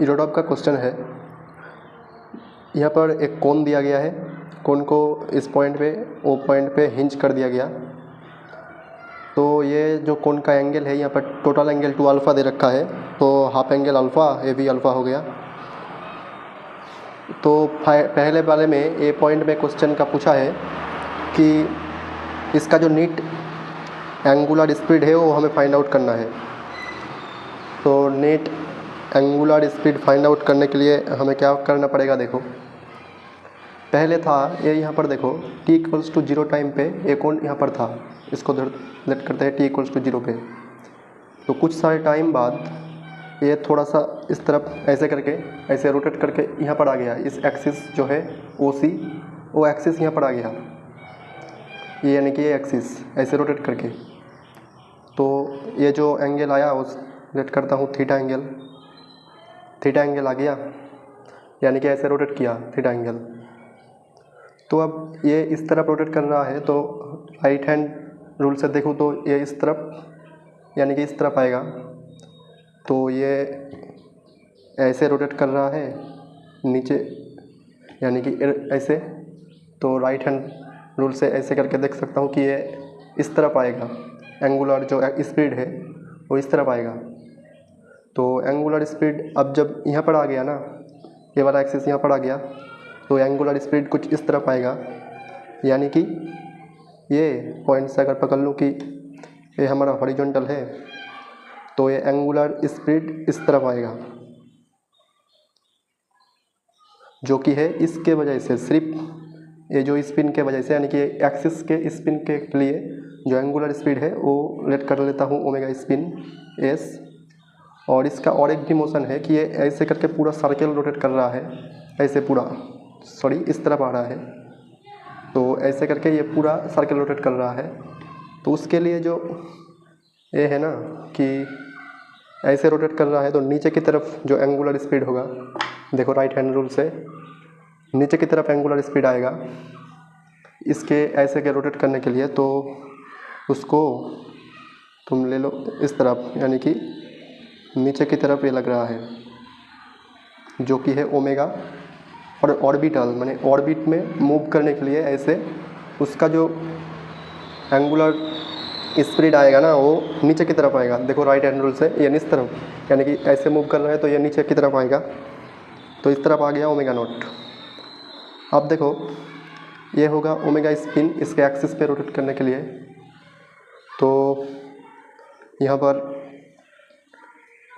इरोडॉप का क्वेश्चन है। यहाँ पर एक कोन दिया गया है, कोन को इस पॉइंट पे वो पॉइंट पे हिंज कर दिया गया। तो ये जो कोन का एंगल है, यहाँ पर टोटल एंगल 2 अल्फ़ा दे रखा है, तो हाफ एंगल अल्फ़ा ये भी अल्फ़ा हो गया। तो पहले वाले में ए पॉइंट में क्वेश्चन का पूछा है कि इसका जो नीट एंगुलर स्पीड है वो हमें फाइंड आउट करना है। तो net angular speed find out करने के लिए हमें क्या करना पड़ेगा, देखो पहले था ये यहाँ पर देखो t=0 टाइम पे एक कोण यहाँ पर था, इसको लेट करते हैं t=0 पे। तो कुछ सारे टाइम बाद ये थोड़ा सा इस तरफ ऐसे करके ऐसे रोटेट करके यहाँ पर आ गया। इस एक्सिस जो है OC वो एक्सिस यहाँ पर आ गया, ये यानी कि ये एक्सिस ऐसे रोटेट करके। तो ये जो एंगल आया उस लेट करता हूँ थीटा एंगल आ गया, यानी कि ऐसे रोटेट किया थीटा एंगल। तो अब ये इस तरफ रोटेट कर रहा है, तो राइट हैंड रूल से देखूँ तो ये इस तरफ यानी कि इस तरफ आएगा। तो ये ऐसे रोटेट कर रहा है नीचे यानी कि ऐसे। तो राइट हैंड रूल से ऐसे करके देख सकता हूँ कि ये इस तरफ आएगा, एंगुलर जो स्पीड है वो इस तरफ आएगा। तो एंगुलर स्पीड अब जब यहाँ पर आ गया ना, ये वाला एक्सिस यहाँ पर आ गया, तो एंगुलर स्पीड कुछ इस तरफ आएगा। यानी कि ये पॉइंट से अगर पकड़ लूँ कि ये हमारा हॉरिजॉन्टल है, तो ये एंगुलर स्पीड इस तरफ आएगा, जो कि है इसके वजह से, सिर्फ ये जो स्पिन के वजह से, यानी कि एक्सिस के स्पिन के लिए जो एंगुलर स्पीड है वो लेट कर लेता हूँ ओमेगा स्पिन s। और इसका और एक भी मोशन है कि ये ऐसे करके पूरा सर्कल रोटेट कर रहा है, ऐसे पूरा इस तरफ आ रहा है। तो ऐसे करके ये पूरा सर्कल रोटेट कर रहा है। तो उसके लिए जो ये है ना कि ऐसे रोटेट कर रहा है, तो नीचे की तरफ जो एंगुलर स्पीड होगा, देखो राइट हैंड रूल से नीचे की तरफ एंगुलर स्पीड आएगा इसके ऐसे के रोटेट करने के लिए। तो उसको तुम ले लो इस तरफ, यानी कि नीचे की तरफ ये लग रहा है, जो कि है ओमेगा। और ऑर्बिटल माने ऑर्बिट में मूव करने के लिए ऐसे उसका जो एंगुलर स्पीड आएगा ना वो नीचे की तरफ आएगा। देखो राइट हैंड रूल से ये इस तरफ, यानी कि ऐसे मूव कर रहा है तो ये नीचे की तरफ आएगा। तो इस तरफ आ गया ओमेगा नॉट। अब देखो ये होगा ओमेगा स्पिन इसके एक्सिस पे रोटेट करने के लिए। तो यहाँ पर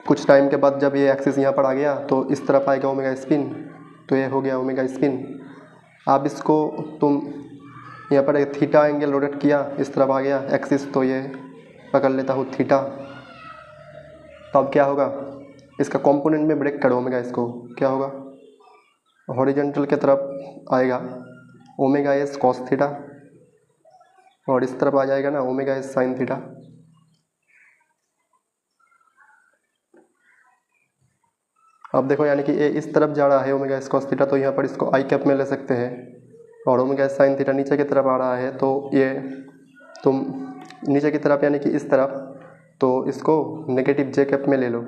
कुछ टाइम के बाद जब ये एक्सिस यहाँ पर आ गया तो इस तरफ आएगा ओमेगा स्पिन, तो ये हो गया ओमेगा स्पिन। अब इसको तुम यहाँ पर एक थीटा एंगल रोटेट किया, इस तरफ आ गया एक्सिस, तो ये पकड़ लेता हूँ थीटा। तो अब क्या होगा, इसका कंपोनेंट में ब्रेक करो ओमेगा, इसको क्या होगा हॉरिजॉन्टल के तरफ आएगा ओमेगा s कॉस थीटा, और इस तरफ आ जाएगा ना ओमेगा s साइन थीटा। अब देखो यानी कि ये इस तरफ जा रहा है ओमेगा s कॉस थीटा, तो यहाँ पर इसको आई कैप में ले सकते हैं। और ओमेगा s साइन थीटा नीचे की तरफ आ रहा है, तो ये तुम नीचे की तरफ यानी कि इस तरफ, तो इसको नेगेटिव जे कैप में ले लो,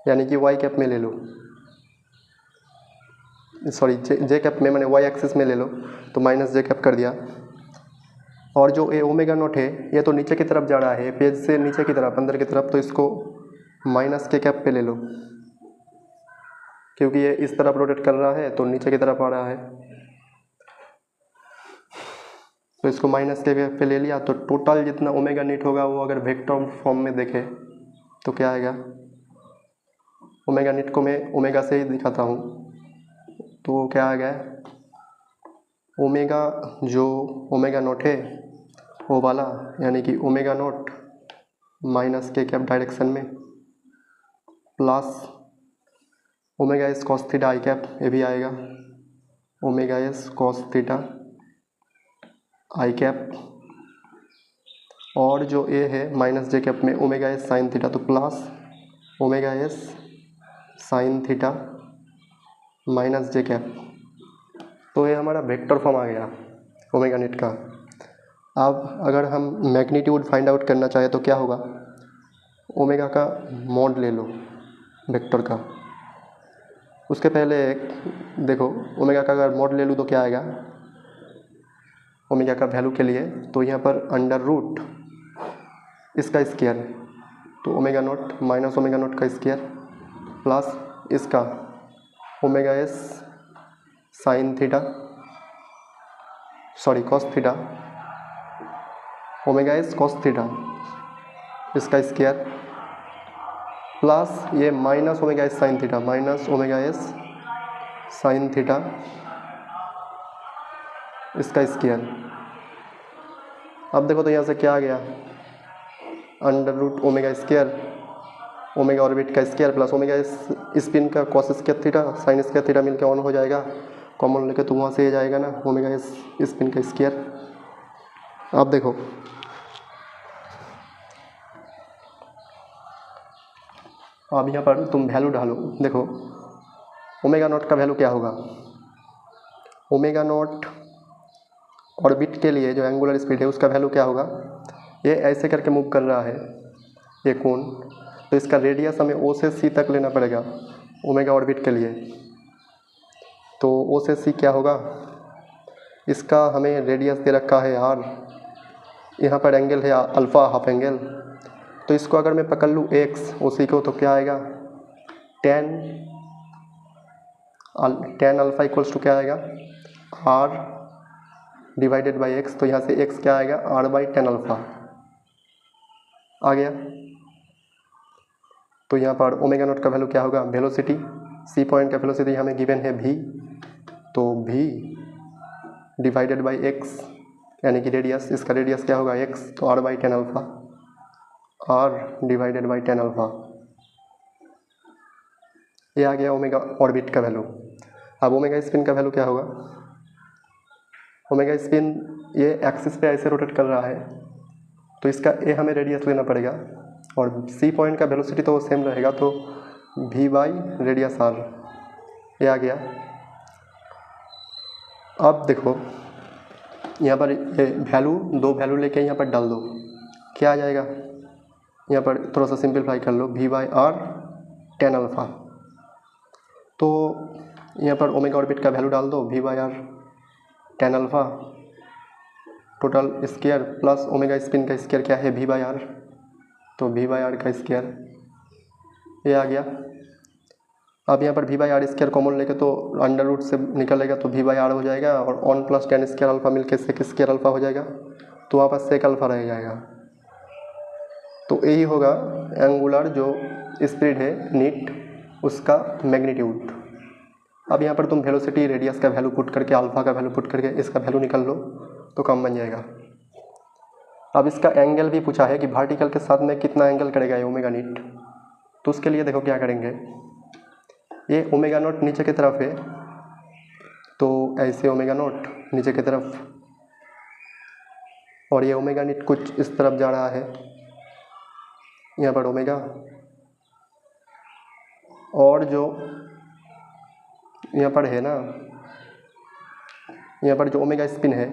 यानी कि वाई कैप में ले लो, सॉरी जे कैप में मैंने वाई एक्सिस में ले लो, तो माइनस जे कैप कर दिया। और जो ये ओमेगा नॉट है ये तो नीचे की तरफ जा रहा है, पेज से नीचे की तरफ अंदर की तरफ, तो इसको माइनस के कैप पे ले लो, क्योंकि ये इस तरफ रोटेट कर रहा है तो नीचे की तरफ आ रहा है। तो इसको माइनस के कैप पे ले लिया। तो टोटल जितना ओमेगा नीट होगा वो अगर वेक्टर फॉर्म में देखे तो क्या आएगा, ओमेगा नीट को मैं ओमेगा से ही दिखाता हूँ, तो क्या आ गया ओमेगा, जो ओमेगा नॉट है वो वाला, यानी कि ओमेगा नॉट माइनस के कैप डायरेक्शन में, plus omega S cos theta I cap, ये भी आएगा omega S cos theta I cap. और जो ए है माइनस जे कैप में ओमेगा एस साइन थीटा, तो plus omega S sine theta minus J cap. तो ये हमारा वेक्टर फॉर्म आ गया ओमेगा नेट का। अब अगर हम मैग्नीट्यूड फाइंड आउट करना चाहे तो क्या होगा, ओमेगा का मॉड ले लो, वेक्टर का। उसके पहले देखो ओमेगा का अगर मॉड ले लूँ तो क्या आएगा, ओमेगा का वैल्यू के लिए तो यहाँ पर अंडर रूट इसका स्क्वायर, तो omega not minus omega nought का स्क्वायर प्लस इसका omega S sine theta cos theta, omega S cos theta इसका स्क्वायर प्लस ये minus omega S sine theta, minus omega S sine theta इसका square. अब देखो तो यहाँ से क्या आ गया, under root omega square, omega orbit का स्क्वायर प्लस ओमेगा स्पिन का cos square theta sine square theta मिलकर ऑन हो जाएगा, कॉमन लेके तो वहाँ से ये जाएगा ना ओमेगा एस स्पिन का स्क्वायर। अब देखो अब यहाँ पर तुम वैल्यू डालो, देखो ओमेगा नॉट का वैल्यू क्या होगा, ओमेगा नॉट ऑर्बिट के लिए जो एंगुलर स्पीड है उसका वैल्यू क्या होगा, ये ऐसे करके मूव कर रहा है ये कोण, तो इसका रेडियस हमें ओ से सी तक लेना पड़ेगा ओमेगा ऑर्बिट के लिए। तो ओ से सी क्या होगा, इसका हमें रेडियस दे रखा है आर, यहाँ पर एंगल है अल्फ़ा हाफ एंगल, तो इसको अगर मैं पकड़ लूँ एक्स ओ सी को तो क्या आएगा, टेन अल्फ़ा इक्वल्स टू क्या आएगा, आर डिवाइडेड बाई एक्स, तो यहाँ से एक्स क्या आएगा, आर बाई टेन अल्फ़ा आ गया। तो यहाँ पर ओमेगा नॉट का वैल्यू क्या होगा, वेलोसिटी सी पॉइंट का वेलोसिटी हमें गिवन है v, तो v डिवाइडेड बाई एक्स यानी कि रेडियस, इसका रेडियस क्या होगा x, तो r by tan alpha, r divided by tan alpha, ये आ गया ओमेगा ऑर्बिट का वैल्यू। अब ओमेगा स्पिन का वैल्यू क्या होगा, ओमेगा स्पिन ये एक्सिस पे ऐसे रोटेट कर रहा है तो इसका ए हमें रेडियस लेना पड़ेगा, और सी पॉइंट का वेलोसिटी तो सेम रहेगा, तो v बाई रेडियस r, ये आ गया। अब देखो यहाँ पर ये वैल्यू दो वैल्यू लेके यहाँ पर डाल दो, क्या आ जाएगा, यहाँ पर थोड़ा सा सिंपलीफाई कर लो, v by r tan alpha, तो यहाँ पर ओमेगा ऑर्बिट का वैल्यू डाल दो, v by r tan alpha total square plus omega spin का स्क्वायर क्या है v बाई आर, तो v बाई आर का स्क्वायर ये आ गया। अब यहाँ पर v by r square common लेके तो अंडर रूट से निकलेगा तो v बाई आर हो जाएगा, और on plus ten square alpha मिलके सेक स्क्वायर अल्फ़ा हो जाएगा, तो वहाँ पर सेक अल्फ़ा रह जाएगा। तो यही होगा एंगुलर जो स्पीड है नीट उसका मैग्नीट्यूड। अब यहाँ पर तुम वेलोसिटी रेडियस का वैल्यू पुट करके अल्फ़ा का वैल्यू पुट करके इसका वैल्यू निकाल लो तो काम बन जाएगा। अब इसका एंगल भी पूछा है कि वर्टिकल के साथ में कितना एंगल करेगा ये ओमेगा नीट, तो उसके लिए देखो क्या करेंगे, ये ओमेगा नॉट नीचे की तरफ है तो ऐसे ओमेगा नॉट नीचे की तरफ, और ये ओमेगा नीट कुछ इस तरफ जा रहा है, यहाँ पर ओमेगा, और जो यहाँ पर है ना, यहाँ पर जो ओमेगा स्पिन है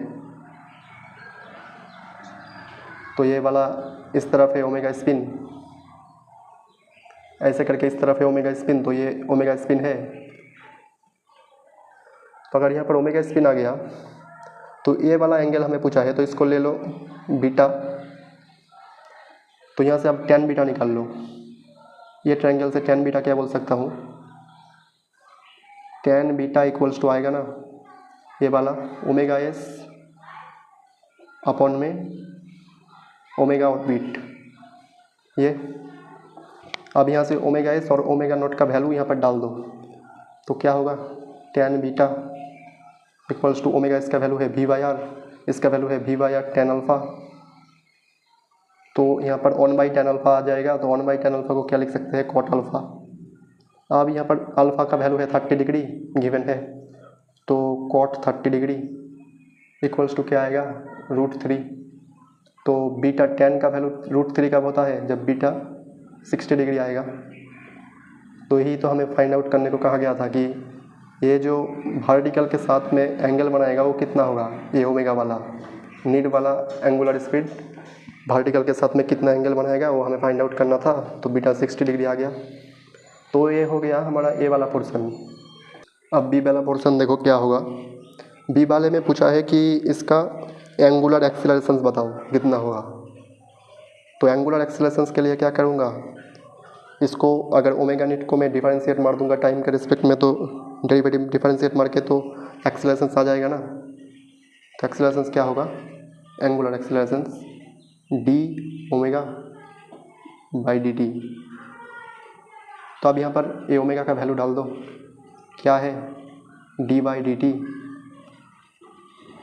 तो ये वाला इस तरफ है ओमेगा स्पिन, ऐसे करके इस तरफ है ओमेगा स्पिन, तो ये ओमेगा स्पिन है। तो अगर यहाँ पर ओमेगा स्पिन आ गया तो ये वाला एंगल हमें पूछा है, तो इसको ले लो बीटा, तो यहाँ से अब टेन बीटा निकाल लो, ये ट्रायंगल से टेन बीटा क्या बोल सकता हूँ, टेन बीटा इक्वल्स टू आएगा ना ये वाला ओमेगा एस अपॉन में ओमेगा ऑर्बिट, ये। अब यहाँ से ओमेगा एस और ओमेगा नॉट का वैल्यू यहाँ पर डाल दो तो क्या होगा, tan beta equals to omega, इसका वैल्यू है v बाई आर, इसका वैल्यू है v by r tan alpha, तो यहाँ पर 1 बाई टेन अल्फ़ा आ जाएगा, तो 1 बाई टेन अल्फ़ा को क्या लिख सकते हैं, कॉट अल्फ़ा। अब यहाँ पर अल्फ़ा का वैल्यू है 30 डिग्री गिवन है, तो कॉट 30 डिग्री इक्वल्स टू क्या आएगा, √3, तो बीटा 10 का वैल्यू √3 कब होता है, जब बीटा 60 डिग्री आएगा। तो यही तो हमें फाइंड आउट करने को कहा गया था कि ये जो वर्टिकल के साथ में एंगल बनाएगा वो कितना होगा, ये ओमेगा वाला नीड वाला एंगुलर स्पीड वर्टिकल के साथ में कितना एंगल बनाएगा वो हमें फाइंड आउट करना था, तो बीटा 60 डिग्री आ गया। तो ये हो गया हमारा ए वाला पोर्शन। अब बी वाला पोर्शन देखो क्या होगा। बी वाले में पूछा है कि इसका एंगुलर एक्सीलरेशन बताओ कितना होगा। तो एंगुलर एक्सीलरेशन के लिए क्या करूँगा, इसको अगर ओमेगा नीट को मैं डिफरेंशिएट मार दूंगा टाइम के रिस्पेक्ट में, तो डेरिवेटिव डिफरेंशिएट मार के तो एक्सीलरेशन आ जाएगा ना। तो एक्सीलरेशन क्या होगा, angular acceleration D omega by D T. तो अब यहाँ पर ए ओमेगा का वैल्यू डाल दो, क्या है D by D T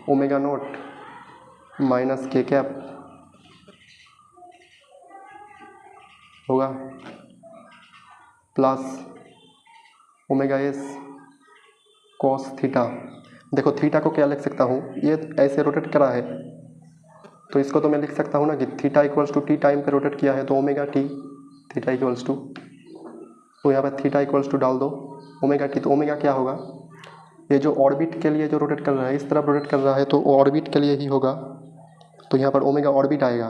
omega naught minus के कैप होगा plus omega S cos theta. देखो थीटा को क्या लिख सकता हूँ, ये ऐसे रोटेट करा है तो इसको तो मैं लिख सकता हूँ ना कि theta equals to t time पे रोटेट किया है तो omega t theta equals to, तो यहाँ पर थीटा इक्वल्स टू डाल दो ओमेगा टी। तो ओमेगा क्या होगा, ये जो ऑर्बिट के लिए जो रोटेट कर रहा है इस तरफ रोटेट कर रहा है तो ऑर्बिट के लिए ही होगा। तो यहाँ पर ओमेगा ऑर्बिट आएगा,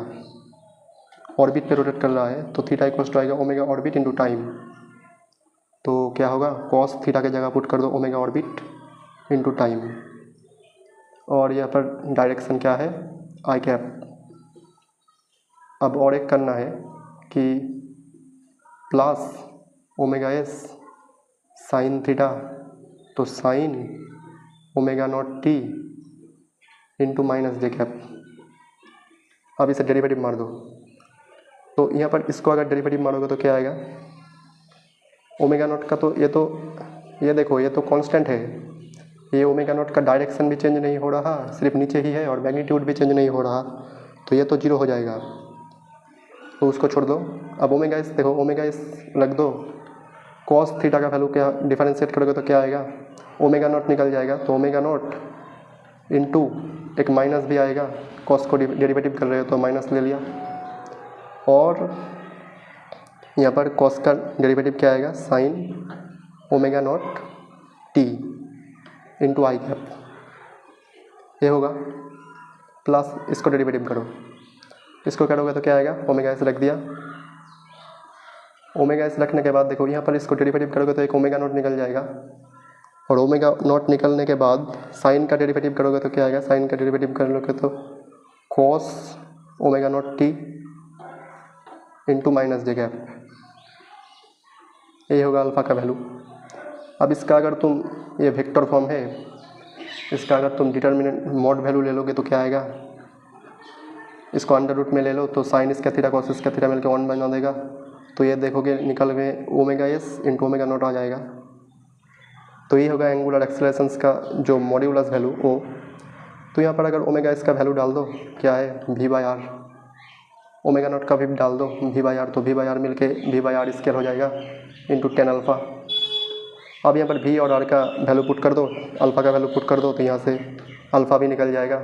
ऑर्बिट पे रोटेट कर रहा है तो थीटा इक्वल्स टू आएगा ओमेगा ऑर्बिट इंटू टाइम। तो क्या होगा, कॉस थीटा के जगह पुट कर दो ओमेगा ऑर्बिट इंटू टाइम, और यहाँ पर डायरेक्शन क्या है आई कैप। अब और एक करना है कि plus omega S sine theta, तो sine omega naught T into minus J cap. अब इसे डेरिवेटिव मार दो, तो यहाँ पर इसको अगर डेरिवेटिव मारोगे तो क्या आएगा, ओमेगा नॉट का तो ये देखो ये तो कांस्टेंट है, ये ओमेगा नॉट का डायरेक्शन भी चेंज नहीं हो रहा, सिर्फ नीचे ही है, और मैग्नीट्यूड भी चेंज नहीं हो रहा, तो ये तो जीरो हो जाएगा, तो उसको छोड़ दो। अब ओमेगा एस देखो, ओमेगा एस रख दो, कॉस थीटा का वैल्यू क्या डिफरेंशिएट करोगे तो क्या आएगा, ओमेगा नॉट निकल जाएगा, तो ओमेगा नॉट इंटू एक माइनस भी आएगा, कॉस को डेरिवेटिव कर रहे हो तो माइनस ले लिया, और यहाँ पर कॉस का डेरिवेटिव क्या आएगा sign omega naught T into आई कैप, ये होगा प्लस इसको डेरिवेटिव करो, इसको करोगे तो क्या आएगा ओमेगा एस रख दिया। ओमेगा एस रखने के बाद देखो यहाँ पर इसको डेरिवेटिव करोगे तो एक ओमेगा नॉट निकल जाएगा, और ओमेगा नॉट निकलने के बाद साइन का डेरिवेटिव करोगे तो क्या आएगा, साइन का डेरिवेटिव कर लोगे तो cos omega naught T into minus J cap, ये होगा अल्फ़ा का वैल्यू। अब इसका अगर तुम, ये वेक्टर फॉर्म है, इसका अगर तुम डिटर्मिनेंट मॉड वैल्यू ले लोगे तो क्या आएगा, इसको अंडर रूट में ले लो तो साइन इसका थीटा कॉस इसका थीटा मिलकर 1 बना देगा, तो ये देखोगे निकल में omega S into omega naught आ जाएगा। तो ये होगा एंगुलर एक्सेलरेशंस का जो मॉड्यूलस वैल्यू ओ। तो यहाँ पर अगर ओमेगा एस का वैल्यू डाल दो, क्या है v by r, omega nought का भी डाल दो वी बाई आर, तो वी बाई आर मिल के वी बाई आर स्केयर हो जाएगा इंटू टेन अल्फ़ा। अब यहाँ पर वी और आर का वैल्यू पुट कर दो, अल्फ़ा का वैल्यू पुट कर दो, तो यहाँ से अल्फ़ा भी निकल जाएगा।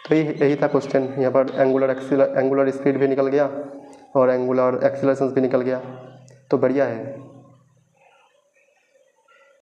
तो यही था क्वेश्चन, यहाँ पर एंगुलर स्पीड भी निकल गया और एंगुलर एक्सीलरेशन भी निकल गया, तो बढ़िया है।